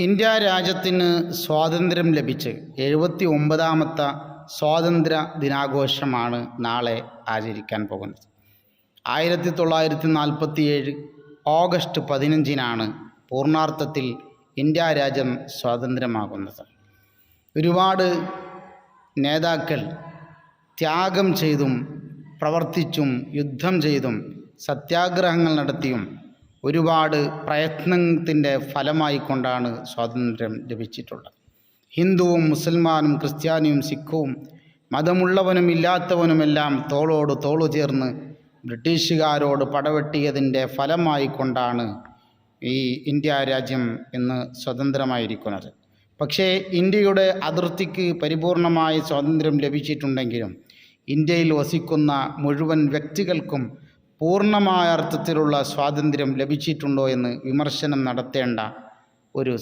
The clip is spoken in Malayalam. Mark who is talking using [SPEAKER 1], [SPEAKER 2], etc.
[SPEAKER 1] ഇന്ത്യ രാജ്യത്തിന് സ്വാതന്ത്ര്യം ലഭിച്ച് 79ാമത്തെ സ്വാതന്ത്ര്യ ദിനാഘോഷമാണ് നാളെ ആചരിക്കാൻ പോകുന്നത്. 1947 ഓഗസ്റ്റ് 15-നാണ് പൂർണ്ണാർത്ഥത്തിൽ ഇന്ത്യ രാജ്യം സ്വാതന്ത്ര്യമാകുന്നത്. ഒരുപാട് നേതാക്കൾ ത്യാഗം ചെയ്തും പ്രവർത്തിച്ചും യുദ്ധം ചെയ്തും സത്യാഗ്രഹങ്ങൾ നടത്തിയും ഒരുപാട് പ്രയത്നത്തിൻ്റെ ഫലമായിക്കൊണ്ടാണ് സ്വാതന്ത്ര്യം ലഭിച്ചിട്ടുള്ളത്. ഹിന്ദുവും മുസൽമാനും ക്രിസ്ത്യാനിയും സിഖും മതമുള്ളവനും ഇല്ലാത്തവനുമെല്ലാം തോളോട് തോളു ചേർന്ന് ബ്രിട്ടീഷുകാരോട് പടവെട്ടിയതിൻ്റെ ഫലമായിക്കൊണ്ടാണ് ഈ ഇന്ത്യ രാജ്യം ഇന്ന് സ്വതന്ത്രമായിരിക്കുന്നത്. പക്ഷേ ഇന്ത്യയുടെ അതിർത്തിക്ക് പരിപൂർണമായ സ്വാതന്ത്ര്യം ലഭിച്ചിട്ടുണ്ടെങ്കിലും ഇന്ത്യയിൽ വസിക്കുന്ന മുഴുവൻ വ്യക്തികൾക്കും പൂർണ്ണമായ അർത്ഥത്തിലുള്ള സ്വാതന്ത്ര്യം ലഭിച്ചിട്ടുണ്ടോ എന്ന് വിമർശനം നടത്തേണ്ട ഒരു